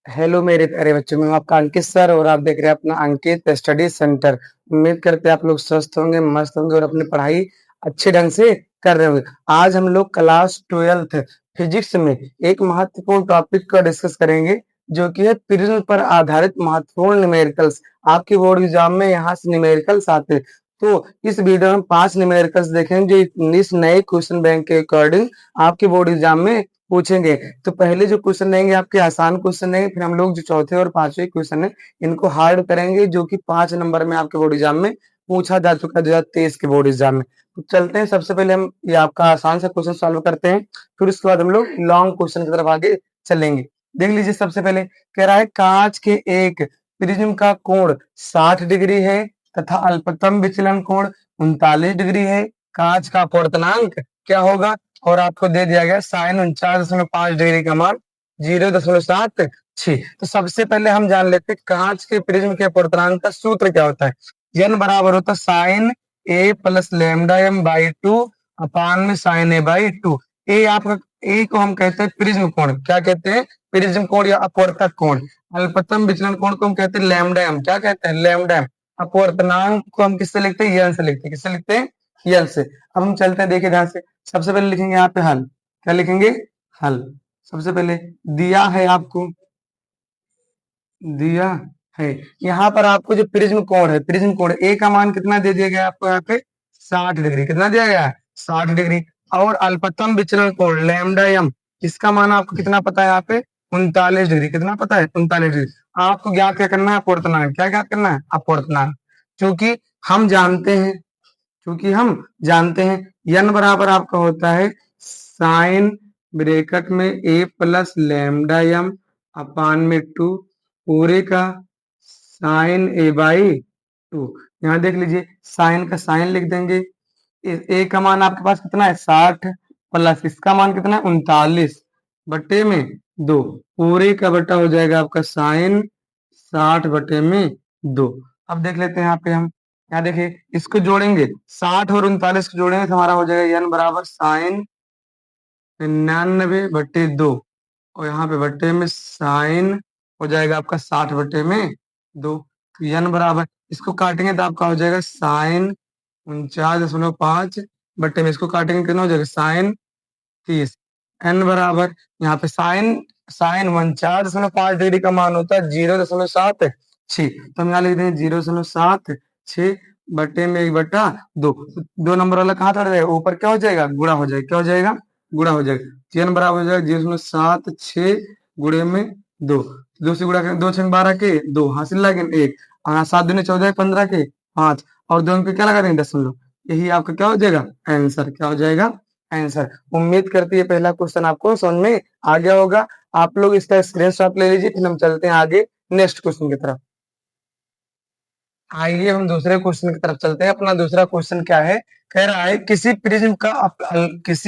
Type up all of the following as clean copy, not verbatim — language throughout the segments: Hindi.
हेलो मेरे प्यारे बच्चों, मैं हूं आपका अंकित सर और आप देख रहे हैं अपना अंकित स्टडी सेंटर। उम्मीद करते हैं आप लोग स्वस्थ होंगे, मस्त होंगे और अपनी पढ़ाई अच्छे ढंग से कर रहे होंगे। आज हम लोग क्लास 12th फिजिक्स में एक महत्वपूर्ण टॉपिक का डिस्कस करेंगे, जो कि है प्रिज्म पर आधारित महत्वपूर्ण न्यूमेरिकल्स। आपके बोर्ड एग्जाम में यहाँ से न्यूमेरिकल्स आते हैं, तो इस वीडियो में 5 न्यूमेरिकल्स देखेंगे जो इस नए क्वेश्चन बैंक के अकॉर्डिंग आपके बोर्ड एग्जाम में पूछेंगे। तो पहले जो क्वेश्चन रहेंगे आपके आसान क्वेश्चन रहेंगे, फिर हम लोग जो चौथे और पांचवे क्वेश्चन है इनको हार्ड करेंगे, जो कि 5 नंबर में आपके बोर्ड एग्जाम में पूछा जा चुका है 2023 के बोर्ड एग्जाम में। तो चलते हैं, सबसे पहले हम ये आपका आसान सा क्वेश्चन सॉल्व करते हैं, फिर उसके बाद हम लोग लॉन्ग क्वेश्चन की तरफ आगे चलेंगे। देख लीजिए, सबसे पहले कह रहा है कांच के एक प्रिज्म का कोण 60 डिग्री है तथा अल्पतम विचलन कोण 39 डिग्री है। कांच का अपवर्तनांक क्या होगा? और आपको दे दिया गया साइन 49.5 डिग्री का मान 0.76। तो सबसे पहले हम जान लेते हैं कांच के प्रिज्म के अपवर्तनांक का सूत्र क्या होता है। n बराबर होता है sine A plus lambda M by 2 अपान में साइन ए बाई 2। ए आपका ए को हम कहते हैं प्रिज्म कोण। क्या कहते हैं? प्रिज्म कोण या अपवर्तक कोण। अल्पतम विचलन कोण को हम कहते हैं लैम्डा एम। क्या कहते हैं? Lambda M. अपवर्तनांक को हम किससे लिखते हैं? n से लिखते हैं। किससे लिखते हैं? n से। अब हम चलते हैं, देखिए ध्यान से। सबसे पहले लिखेंगे यहाँ पे हल। क्या लिखेंगे? हल। सबसे पहले दिया है आपको, दिया है यहाँ पर आपको जो प्रिज्म कोण है, प्रिज्म कोण ए का मान कितना दे दिया गया आपको यहाँ पे? 60 डिग्री। कितना दिया गया है? 60 डिग्री। और अल्पतम विचलन कोण लैम्डा एम, इसका मान आपको कितना पता है यहाँ पे? 39 डिग्री। कितना पता है? 39 डिग्री। आपको ज्ञात क्या करना है? अपवर्तनांक। क्या ज्ञात करना है? अपवर्तनांक। क्योंकि हम जानते हैं, क्योंकि हम जानते हैं n बराबर आपका होता है साइन ब्रैकेट में ए प्लस लैम्डा एम अपान में 2 पूरे का साइन ए बाई 2। यहाँ देख लीजिए, साइन का साइन लिख देंगे। ए का मान आपके पास कितना है? 60 प्लस इसका मान कितना है? 39 बटे में 2 पूरे का बटा हो जाएगा आपका साइन 60 बटे में 2। अब देख लेते हैं यहाँ पे हम, यहाँ देखिए इसको जोड़ेंगे, 60 और 39 को जोड़ेंगे तो हमारा हो जाएगा n बराबर साइन 99/2 और यहाँ पे बटे में साइन हो जाएगा आपका 60 बटे में 2। तो n बराबर, इसको काटेंगे तो आपका हो जाएगा साइन 49.5 बटे में इसको काटेंगे कितना हो जाएगा? साइन 30। n बराबर यहाँ पे साइन साइन 49.5 डिग्री का मान होता है 0.76। तो हम यहाँ लिख देंगे 0.76 बटे में 1/2। 2 नंबर वाला कहाँ था? ऊपर क्या हो जाएगा? गुणा हो जाएगा। क्या हो जाएगा? गुणा हो जाएगा। तो n बराबर हो जाएगा 0.76 गुणे में 2। 2 से गुणा करें, 2 6 12 के 2 हासिल लगे 1 और 7 दूनी 14 15 के 5 और 2 पे क्या लगा देंगे? दशमलव। यही आपका क्या हो जाएगा? आंसर। क्या हो जाएगा? आंसर। उम्मीद करती है पहला क्वेश्चन आपको समझ में आ गया होगा। आप लोग इसका स्क्रीनशॉट ले लीजिए, फिर हम चलते हैं आगे नेक्स्ट क्वेश्चन की तरफ। आइए हम दूसरे क्वेश्चन की तरफ चलते हैं। अपना दूसरा क्वेश्चन क्या है? कह रहा है किसी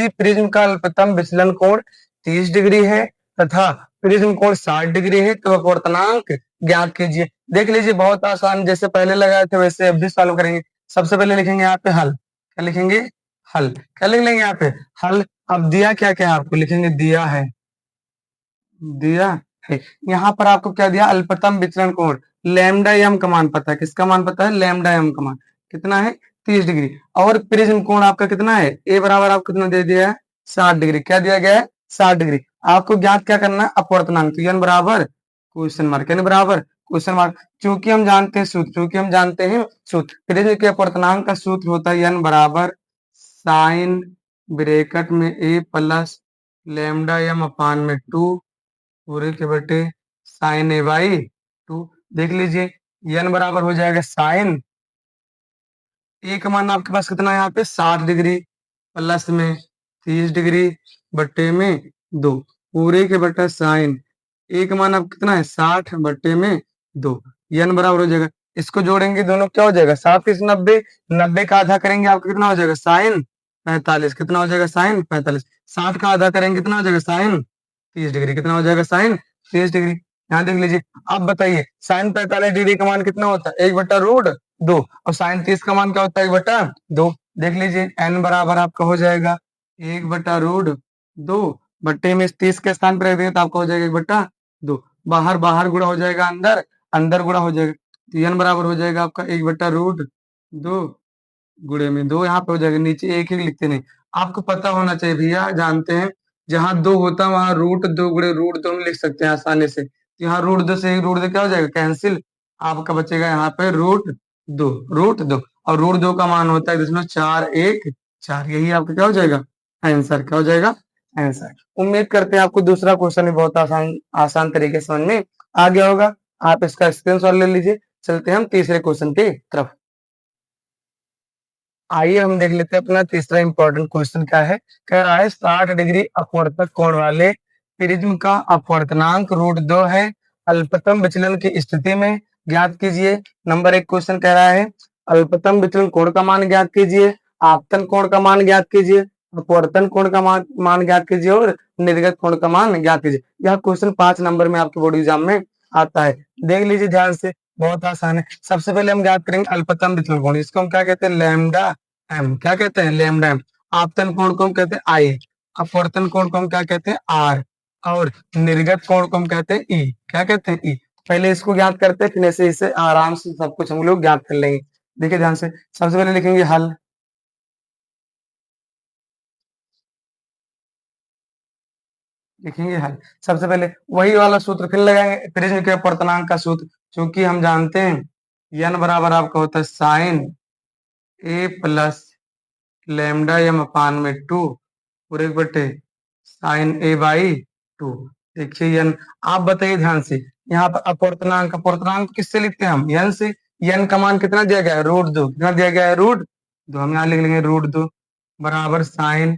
प्रिज्म का अल्पतम विचलन कोण 30 डिग्री है तथा प्रिज्म कोण 60 डिग्री है, तो अपवर्तनांक ज्ञात कीजिए। देख लीजिए, बहुत आसान, जैसे पहले लगाए थे वैसे अब भी सॉल्व करेंगे। सबसे पहले लिखेंगे यहाँ पे हल। क्या लिखेंगे? हल। क्या लिख लेंगे यहाँ पे? हल। अब दिया क्या क्या है आपको? लिखेंगे दिया है, दिया है। यहाँ पर आपको क्या दिया? अल्पतम विचलन कोण लैम्डा एम का मान पता है। किसका मान पता है? लैम्डा एम का मान कितना है? 30 डिग्री। और प्रिज्म कोण आपका कितना है? ए बराबर आपको कितना दे दिया है? 60 डिग्री। क्या दिया गया है? 60 डिग्री। आपको ज्ञात क्या करना है? अपवर्तनांक। तो n बराबर क्वेश्चन मार्क, n बराबर क्वेश्चन मार्क। क्योंकि हम जानते हैं सूत्र, क्योंकि हम जानते हैं सूत्र, प्रिज्म के अपवर्तनांक का सूत्र होता है n बराबर साइन ब्रैकेट में ए प्लस लैम्डा एम अपान में 2 पूरे के बटे साइन ए बाई 2। देख लीजिए, n बराबर हो जाएगा साइन ए का मान आपके पास कितना है यहाँ पे? 60 डिग्री प्लस में 30 डिग्री बटे में 2 पूरे के बटा साइन ए का मान आप कितना है? 60 बटे में 2। n बराबर हो जाएगा, इसको जोड़ेंगे दोनों क्या हो जाएगा? 7 30 90, 90 का आधा करेंगे आपको कितना हो जाएगा? साइन 45। कितना हो जाएगा? साइन 45। 60 का आधा करेंगे कितना हो जाएगा? Sine 30 degree. कितना हो जाएगा? Sine 30 degree. यहाँ देख लीजिए, आप बताइए साइन 45 डिग्री का मान कितना होता है? 1/√2 और साइन 30 का मान क्या होता है? 1/2। देख लीजिए, n बराबर आपका हो जाएगा 1/√2 बट्टे में 30 के स्थान पर रख देंगे तो आपका हो जाएगा 1/2। बाहर बाहर गुणा हो जाएगा अंदर, अंदर गुणा हो जाएगा, तो n बराबर हो जाएगा आपका 1/√2 गुणे में 2 यहाँ पे हो जाएगा, नीचे एक ही लिखते नहीं। आपको पता होना चाहिए भैया, जानते हैं जहां 2 होता है वहां √2 गुणे √2 हम लिख सकते हैं आसानी से। तो यहाँ √2 से √2 क्या हो जाएगा, कैंसिल। आपका बचेगा यहाँ पे √2 और √2 का मान होता है जिसमें 4 यही आपका क्या हो जाएगा, आंसर क्या हो जाएगा, आंसर। उम्मीद करते हैं आपको दूसरा क्वेश्चन भी बहुत आसान आसान तरीके से समझ में आ गया होगा। आप इसका स्क्रीनशॉट ले लीजिए। चलते हैं हम तीसरे क्वेश्चन की तरफ। आइए हम देख लेते हैं अपना तीसरा इंपॉर्टेंट क्वेश्चन क्या है। कह रहा है 60 डिग्री अपवर्तक कोण वाले प्रिज्म का अपवर्तनांक √2 है, अल्पतम विचलन की स्थिति में ज्ञात कीजिए। नंबर 1 क्वेश्चन कह रहा है अल्पतम विचलन कोण का मान ज्ञात कीजिए, आपतन कोण का मान ज्ञात कीजिए, अपवर्तन कोण का मान ज्ञात कीजिए और निर्गत कोण का मान ज्ञात कीजिए। यह क्वेश्चन 5 नंबर में आपके बोर्ड एग्जाम में आता है। देख लीजिए ध्यान से, बहुत आसान है। सबसे पहले हम ज्ञात करेंगे अल्पतम विचलन कोण, इसको हम क्या कहते हैं, लैम्डा एम। क्या कहते हैं, लैम्डा एम। आपतन कोण को हम कहते हैं आई, अपवर्तन कोण को हम क्या कहते हैं, आर, और निर्गत कोण को हम कहते हैं ई। क्या कहते हैं, ई। पहले इसको ज्ञात करते हैं, फिर ऐसे इसे आराम से सब कुछ हम लोग ज्ञात कर लेंगे। देखिए ध्यान से, सबसे पहले लिखेंगे हल। लिखेंगे हल। सबसे पहले वही वाला सूत्र फिर लगाएंगे, प्रिज्म के अपवर्तनांक का सूत्र, क्योंकि हम जानते हैं n बराबर आपका होता है sine A plus lambda M अपान में 2 पूरे बटे साइन ए बाई 2। देखिए n, आप बताइए ध्यान से, यहाँ पर अपवर्तनांक, अपवर्तनांक किससे लिखते हैं हम, n से। n का मान कितना दिया गया है, √2। कितना दिया गया है, √2। हम यहाँ लिख लेंगे √2 बराबर साइन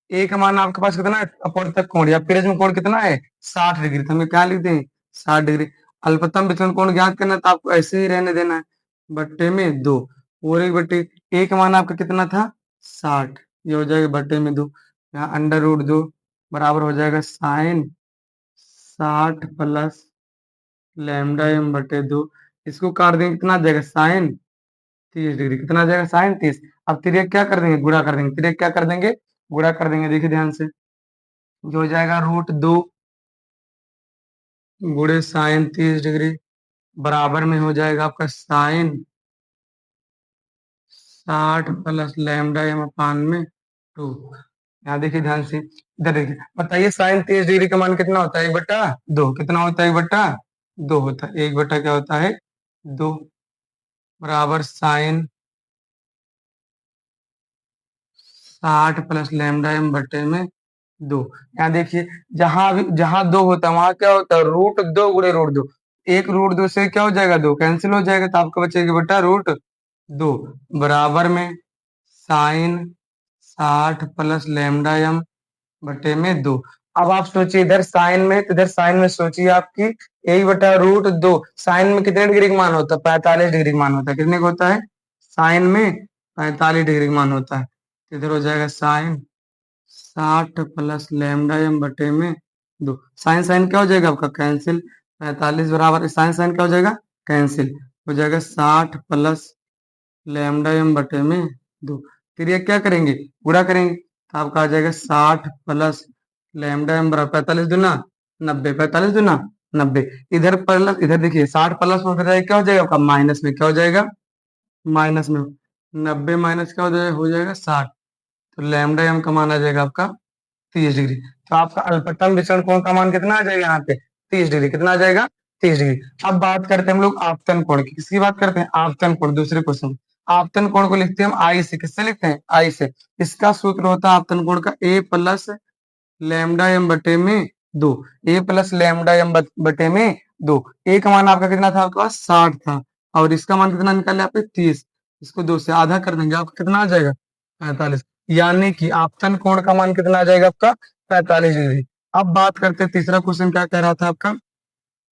ए का मान आपके पास कितना है, अपवर्तक कोण या प्रिज्म कोण कितना है, 60 डिग्री। तो हमें क्या लिख दें, 60 डिग्री। अल्पतम विचलन कोण ज्ञात करना, तो आपको ऐसे ही रहने देना है, बट्टे में 2 पूरे बट्टे। ए का मान आपका कितना था, 60, ये हो जाएगा बट्टे में 2। यहाँ √2 बराबर हो जाएगा साइन 60 प्लस लैम्डा एम बटे 2। इसको काट देंगे, कितना आ जाएगा, साइन 30 डिग्री। कितना आ जाएगा, साइन 30। अब तिर्यक क्या कर देंगे, गुणा कर देंगे। तिर्यक क्या कर देंगे, गुणा कर देंगे। देखिए ध्यान से, जो हो जाएगा √2 गुणे साइन 30 डिग्री बराबर में हो जाएगा आपका साइन 60 प्लस लैम्डा एम अपान में 2। यहाँ देखिए ध्यान से, इधर देखिए, बताइए साइन 30 डिग्री का मान कितना होता है, 1/2। कितना होता है, 1/2 होता है। 1 क्या होता है, 2 बराबर साइन 60 प्लस लैम्डा एम बटे में 2। यहाँ देखिए, जहां 2 होता है वहां क्या होता है, √2 गुणे √2। एक √2 से क्या हो जाएगा, 2 कैंसिल हो जाएगा, तो आपका बचेगा बटा √2 बराबर में साइन 60 प्लस लैम्डा एम बटे में 2। अब आप सोचिए, इधर साइन में, तो इधर साइन में सोचिए आपकी 1/√2। साइन में कितने डिग्री का मान होता है, 45 डिग्री का मान होता है। कितने का होता है, साइन में 45 डिग्री का मान होता है। तो इधर हो जाएगा साइन 60 प्लस लैम्डा एम बटे में 2। साइन साइन क्या हो जाएगा आपका, कैंसिल। 45 बराबर साइन साइन क्या हो जाएगा, कैंसिल हो जाएगा, 60 प्लस लैम्डा एम बटे में 2। फिर ये क्या करेंगे, गुणा करेंगे, तो आपका आ जाएगा 60 प्लस लैम्डा एम बराबर 45 दूना 90, 45 दूना 90। इधर प्लस, इधर देखिए 60 प्लस में उधर क्या हो जाएगा आपका, माइनस में क्या हो जाएगा, माइनस में 90 माइनस क्या हो जाएगा 60। तो लैम्डा एम का मान आ जाएगा आपका 30 डिग्री। तो आपका अल्पतम विचलन कोण का मान कितना आ जाएगा यहाँ पे, 30 डिग्री। कितना आ जाएगा, 30 डिग्री। अब बात करते हैं हम लोग आपतन कोण की। किसकी बात करते हैं, आपतन कोण। दूसरे क्वेश्चन, आपतन कोण को लिखते हैं हम आई से। किससे लिखते हैं, आई से। इसका सूत्र होता है आपतन कोण का ए प्लस लैम्डा एम बटे में 2। ए प्लस लैम्डा एम बटे में 2। ए का मान आपका कितना था, आपके पास 60 था, और इसका मान कितना निकाले आपके 30। इसको 2 से आधा कर देंगे, आपका कितना आ जाएगा, 45। यानी कि आपतन कोण का मान कितना आ जाएगा आपका, 45 डिग्री। अब बात करते हैं तीसरा क्वेश्चन क्या कह रहा था आपका,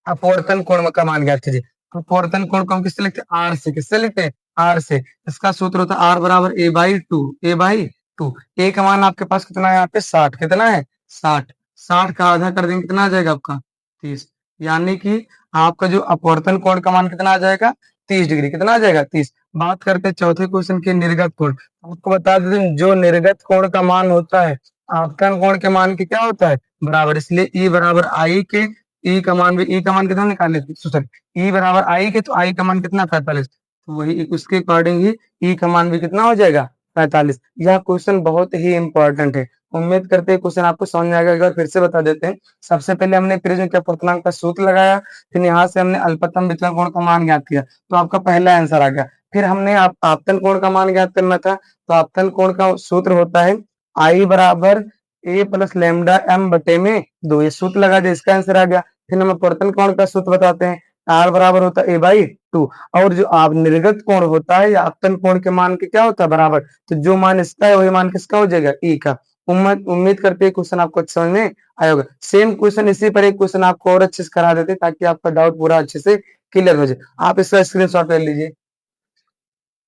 अपवर्तन कोण का मान ज्ञात कीजिए। अपवर्तन कोण को हम किससे लिखते हैं, आर से। किससे लिखते हैं, आर से। इसका सूत्र होता है आर बराबर a/2। a/2। ए का मान आपके पास कितना है यहाँ पे, 60। कितना है, 60। 60 का आधा कर देंगे, कितना आ जाएगा आपका, 30। यानी कि आपका जो अपवर्तन कोण का मान कितना आ जाएगा, 30 डिग्री। कितना आ जाएगा, 30। बात करते हैं चौथे क्वेश्चन के निर्गत कोण। आपको बता देते हैं, जो निर्गत कोण का मान होता है आपतन कोण के मान की क्या होता है, बराबर। इसलिए ई बराबर आई के ई का मान भी, ई का मान कितना निकाले थे, सॉरी ई बराबर आई के, तो आई का मान कितना 45, तो वही उसके अकॉर्डिंग ही ई का मान भी कितना हो जाएगा 45। यह क्वेश्चन बहुत ही इंपॉर्टेंट है। उम्मीद करते हैं क्वेश्चन आपको समझ में आएगा। एक बार फिर से बता देते हैं। सबसे पहले हमने प्रिज्म के अपूर्णांक का सूत्र लगाया, फिर यहाँ से हमने अल्पतम विचलन कोण का मान ज्ञात किया, तो आपका पहला आंसर आ गया। फिर हमने आपतन कोण का मान ज्ञात करना था, तो आपतन कोण का सूत्र होता है आई बराबर ए प्लस लैम्डा एम बटे में 2, ये सूत्र लगा दिया, इसका आंसर आ गया। फिर हम अपवर्तन कोण का सूत्र बताते हैं, आर बराबर होता है ए बाई 2, और जो आप निर्गत कोण होता है या आपतन कोण के मान के क्या होता है बराबर, तो जो मान इसका है वही मान किसका हो जाएगा, ई का। उम्मीद करते हैं क्वेश्चन आपको समझ में आया होगा। सेम क्वेश्चन इसी पर एक क्वेश्चन आपको और अच्छे से करा देते ताकि आपका डाउट पूरा अच्छे से क्लियर हो जाए। आप इसका स्क्रीनशॉट ले लीजिए।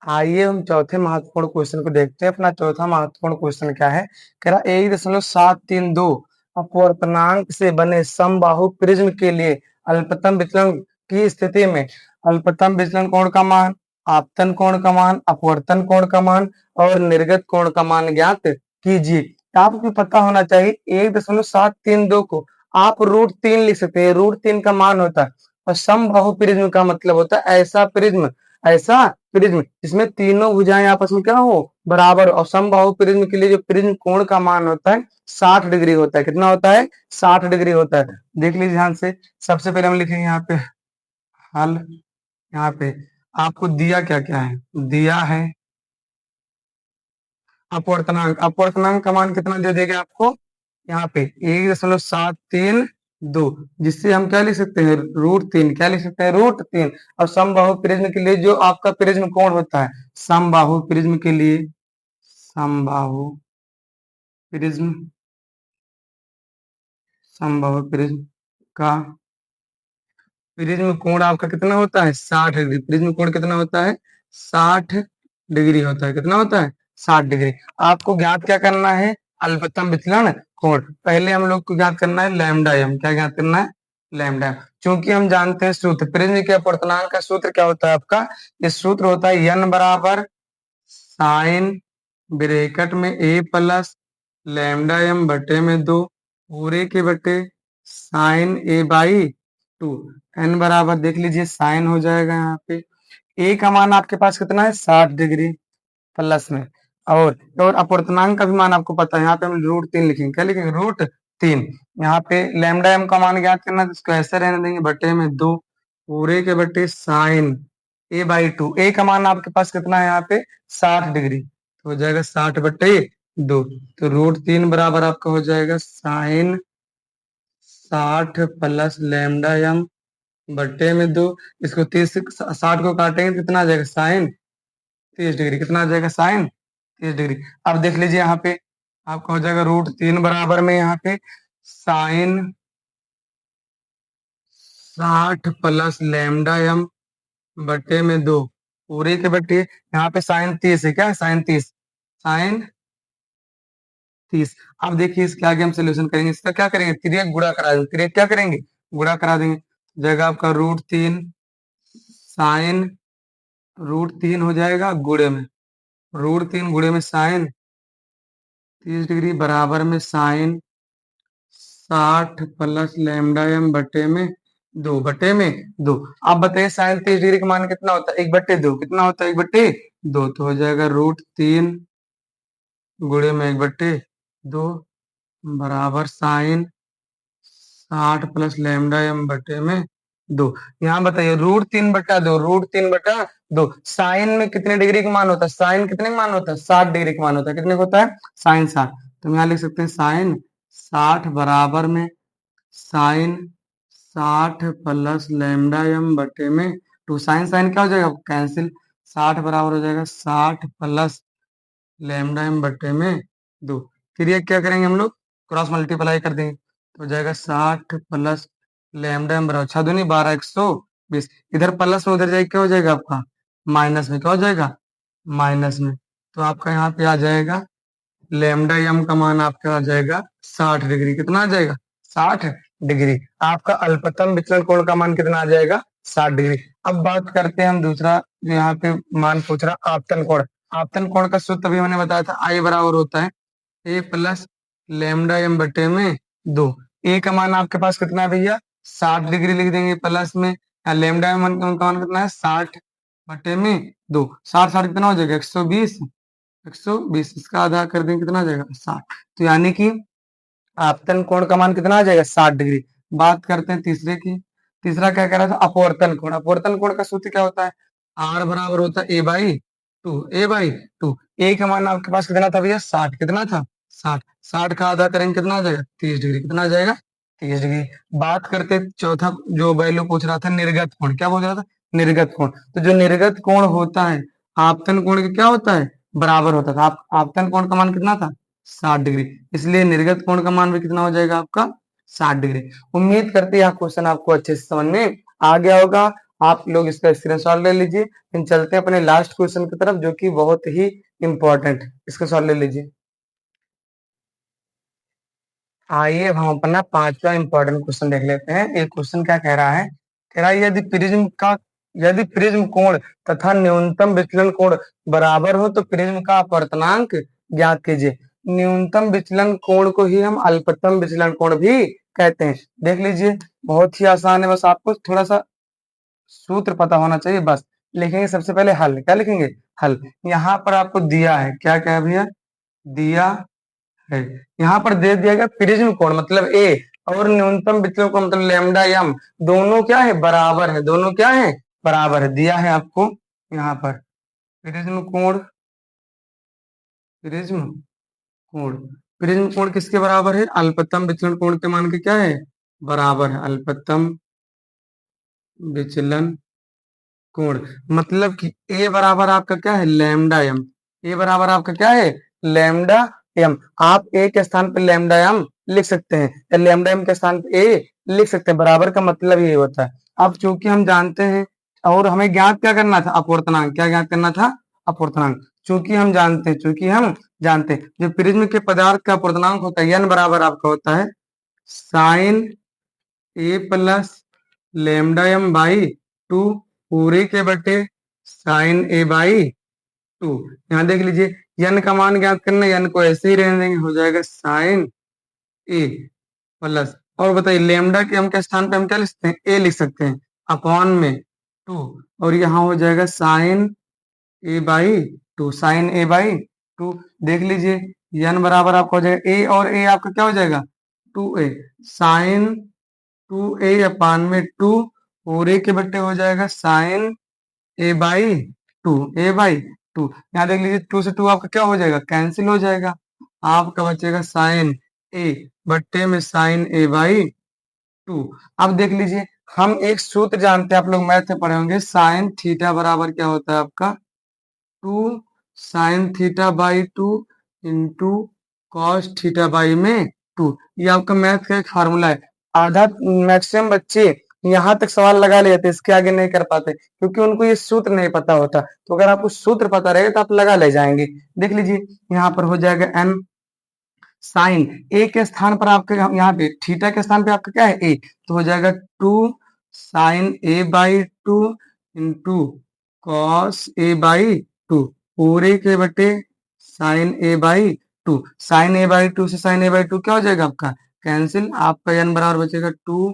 आइए हम चौथे महत्वपूर्ण क्वेश्चन को देखते हैं। अपना चौथा महत्वपूर्ण क्वेश्चन क्या है, कह रहा 1.732 अपवर्तनांक से बने समबाहु प्रिज्म के लिए अल्पतम विचलन की स्थिति में अल्पतम विचलन कोण का मान, आपतन कोण का मान, अपवर्तन कोण का मान और निर्गत कोण का मान ज्ञात कीजिए। तो आपको पता होना चाहिए 1.732 को आप √3 लिख सकते हैं। √3 का मान होता है, और समबाहु प्रिज्म का मतलब होता है ऐसा प्रिज्म जिसमें तीनों भुजाएं आपस में क्या हो बराबर। और समबाहु प्रिज्म के लिए जो प्रिज्म कोण का मान होता है 60 डिग्री होता है। कितना होता है, 60 डिग्री होता है। देख लीजिए ध्यान से। सबसे पहले हम लिखेंगे यहाँ पे हल। यहाँ पे आपको दिया क्या क्या है, दिया है अपवर्तनांक का मान कितना दे देगा आपको यहाँ पे 1.732, जिससे हम क्या लिख सकते हैं, √3, क्या लिख सकते हैं, √3। और समबाहु प्रिज्म के लिए जो आपका प्रिज्म कोण होता है, समबाहु प्रिज्म के लिए, समबाहु प्रिज्म, समबाहु प्रिज्म का प्रिज्म कोण आपका कितना होता है, 60 डिग्री। प्रिज्म कोण कितना होता है, 60 डिग्री होता है। कितना होता है, 60 डिग्री। आपको ज्ञात क्या करना है, अल्पतम विचलन कोण। पहले हम लोग को ज्ञात करना है लैम्डा एम। क्या ज्ञात करना है, लैम्डा। क्योंकि हम जानते हैं सूत्र प्रिज्म के अपवर्तनांक का सूत्र क्या होता है आपका, ये सूत्र होता है n बराबर साइन ब्रैकेट में a प्लस लैम्डा एम बटे में 2 पूरे के बटे साइन a बाई 2। n बराबर देख लीजिए साइन हो जाएगा यहाँ पे, a का मान आपके पास कितना है 60 डिग्री प्लस में, और अपवर्तनांक का भी मान आपको पता है। यहाँ पे हम √3 लिखेंगे। क्या लिखेंगे, √3। यहाँ पे लैम्डा एम का मान ज्ञात करना है, तो इसको ऐसे रहने देंगे बटे में 2 पूरे के बटे साइन a बाई 2। a का मान आपके पास कितना है यहाँ पे 60 डिग्री, तो हो जाएगा 60 बटे 2। तो √3 बराबर आपका हो जाएगा साइन 60 प्लस लैम्डा एम बटे में 2। इसको 30 से 60 को काटेंगे तो कितना आ जाएगा, साइन 30 डिग्री। कितना आ जाएगा, साइन 30 डिग्री। अब देख लीजिए यहाँ पे आपका हो जाएगा √3 बराबर में यहाँ पे साइन 60 प्लस लैम्डा एम बटे में 2 पूरे के बटे, यहाँ पे साइन 30 है, क्या साइन 30, साइन 30। अब देखिए इसके आगे हम सोल्यूशन करेंगे। इसका क्या करेंगे, तिर्यक गुणा करा देंगे। तिर्यक क्या करेंगे, गुणा करा देंगे। जगह आपका √3 साइन √3 हो जाएगा गुणे में √3 गुणे में साइन 30 डिग्री बराबर में साइन 60 प्लस लैम्डा एम बटे में 2 बटे में 2। आप बताइए साइन 30 डिग्री का मान कितना होता है, 1/2। कितना होता है, 1/2। तो हो जाएगा √3 गुणे में 1/2 बराबर साइन 60 प्लस लैम्डा एम बटे में 2। यहाँ बताइए √3/2, √3/2 साइन में कितने डिग्री का मान होता है, साइन कितने का मान होता है, 60 डिग्री का मान होता है। कितने का होता है, साइन 60। तो हम यहाँ लिख सकते हैं साइन 60 बराबर में साइन 60 प्लस लैम्डा एम बटे में 2। साइन साइन क्या हो जाएगा, कैंसिल। 60 बराबर हो जाएगा 60 प्लस लैम्डा एम बटे में 2। फिर ये क्या करेंगे हम लोग, क्रॉस मल्टीप्लाई कर देंगे, तो हो जाएगा 60 प्लस लैम्डा एम बराबर 6 दूनी 12 120। इधर प्लस में उधर जाएगा क्या हो जाएगा आपका माइनस में, क्या हो जाएगा माइनस में। तो आपका यहाँ पे आ जाएगा लैम्डा एम का मान आपका आ जाएगा 60 डिग्री। कितना आ जाएगा, 60 डिग्री। आपका अल्पतम विचलन कोण का मान कितना आ जाएगा, 60 डिग्री। अब बात करते हैं हम दूसरा, जो यहाँ पे मान पूछ रहा आपतन कोण। आपतन कोण का सूत्र भी हमने बताया था, आई बराबर होता है a प्लस लैम्डा एम बटे में 2। ए का मान आपके पास कितना है भैया, 60 डिग्री लिख देंगे प्लस में, लेमडा एम का मान कितना है 60 बटे में 2, 60 60 कितना हो जाएगा 120, 120 इसका आधा कर देंगे कितना आ जाएगा 60। तो यानी कि आपतन कोण का मान कितना आ जाएगा 60 डिग्री। बात करते हैं तीसरे की। तीसरा क्या कह रहा था अपवर्तन कोण। अपवर्तन कोण का सूत्र क्या होता है, आर बराबर होता है ए बाई टू। ए का मान आपके पास कितना था भैया 60, कितना था 60, 60 का आधा करेंगे कितना आ जाएगा 30 डिग्री, कितना आ जाएगा 30 डिग्री। बात करते चौथा जो वैल्यू पूछ रहा था निर्गत कोण, क्या पूछ रहा था निर्गत कोण। तो जो निर्गत कोण होता है आपतन कोण के क्या होता है बराबर होता था। आपतन कोण का मान कितना था 60 डिग्री, इसलिए निर्गत कोण का मान भी कितना हो जाएगा आपका 60 डिग्री। उम्मीद करते हैं यह क्वेश्चन आपको अच्छे से समझ में आ गया होगा। आप लोग इसका स्क्रीनशॉट ले लीजिए। फिर चलते हैं अपने लास्ट क्वेश्चन की तरफ जो कि बहुत ही इंपॉर्टेंट, इसका सॉल्व ले लीजिए। आइए अब हम अपना पांचवा इंपॉर्टेंट क्वेश्चन देख लेते हैं। एक क्वेश्चन क्या कह रहा है, कह रहा है यदि प्रिज्म कोण तथा न्यूनतम विचलन कोण बराबर हो तो प्रिज्म का अपवर्तनांक ज्ञात कीजिए। न्यूनतम विचलन कोण को ही हम अल्पतम विचलन कोण भी कहते हैं। देख लीजिए बहुत ही आसान है, बस आपको थोड़ा सा सूत्र पता होना चाहिए बस। लिखेंगे सबसे पहले हल, क्या लिखेंगे हल। यहाँ पर आपको दिया है, क्या क्या है भैया दिया है, यहाँ पर दे दिया गया प्रिज्म कोण मतलब ए और न्यूनतम विचलन कोण मतलब लैम्डा एम, दोनों क्या है बराबर है, दोनों क्या है बराबर है, दिया है आपको यहाँ पर प्रिज्म कोण। प्रिज्म कोण, प्रिज्म कोण किसके बराबर है अल्पतम विचलन कोण के मान के क्या है बराबर है, अल्पतम विचलन कोण। मतलब कि ए बराबर आपका क्या है लैम्डा एम, ए बराबर आपका क्या है लैम्डा एम। आप ए के स्थान पर लैम्डा एम लिख सकते हैं या लैम्डा एम के स्थान पर ए लिख सकते हैं, बराबर का मतलब ये होता है। अब चूंकि हम जानते हैं और हमें ज्ञात क्या करना था अपवर्तनांक, क्या ज्ञात करना था अपवर्तनांक। चूंकि हम जानते हैं जो प्रिज्म के पदार्थ का अपवर्तनांक होता है एन बराबर आपका होता है sine A plus lambda M by two पूरे के बटे साइन ए बाई टू। यहाँ देख लीजिए यन का मान ज्ञात करना, यन को ऐसे ही रहने देंगे, हो जाएगा साइन ए प्लस, और बताइए लेमडा के हम के स्थान पे हम क्या लिख सकते हैं ए लिख सकते हैं अपॉन में टू, और यहाँ हो जाएगा sine A by two, sine A by two. देख लीजिए यन बराबर आपका हो जाएगा ए और ए आपका क्या हो जाएगा 2a, साइन 2a अपान में 2 पूरे के बट्टे हो जाएगा साइन ए बाई टू। यहाँ देख लीजिए 2 से 2 आपका क्या हो जाएगा कैंसिल हो जाएगा, आपका बचेगा साइन ए बट्टे में साइन ए बाई टू। अब देख लीजिए हम एक सूत्र जानते हैं, आप लोग मैथ में पढ़े होंगे, साइन थीटा बराबर क्या होता है आपका 2 sine theta by 2 into cos theta by में 2। ये आपका मैथ का एक फार्मूला है। आधा मैक्सिमम बच्चे यहाँ तक सवाल लगा लेते, इसके आगे नहीं कर पाते क्योंकि उनको ये सूत्र नहीं पता होता। तो अगर आपको सूत्र पता रहेगा तो आप लगा ले जाएंगे। देख लीजिए यहाँ पर हो जाएगा एन साइन ए के स्थान पर आपके यहाँ पे थीटा के स्थान पे आपका क्या है ए, तो हो जाएगा 2 sine A by 2 into cos A by 2 पूरे के बटे sine A by 2। Sine A by 2 से साइन ए बाई 2 क्या हो जाएगा आपका कैंसिल, आपका एन बराबर बचेगा 2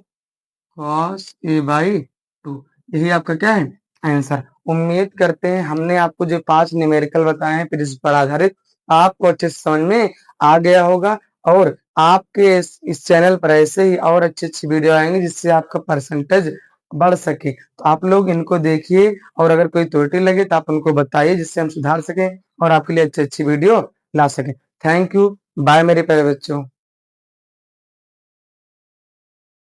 कॉस ए बाई 2। यही आपका क्या है आंसर। उम्मीद करते हैं हमने आपको जो 5 न्यूमेरिकल बताए हैं फिर इस पर आधारित आपको अच्छे से समझ में आ गया होगा, और आपके इस चैनल पर ऐसे ही और अच्छी अच्छी वीडियो आएंगे जिससे आपका परसेंटेज बढ़ सके। तो आप लोग इनको देखिए और अगर कोई त्रुटि लगे तो आप उनको बताइए जिससे हम सुधार सकें और आपके लिए अच्छी अच्छी वीडियो ला सकें। थैंक यू, बाय मेरे प्यारे बच्चों।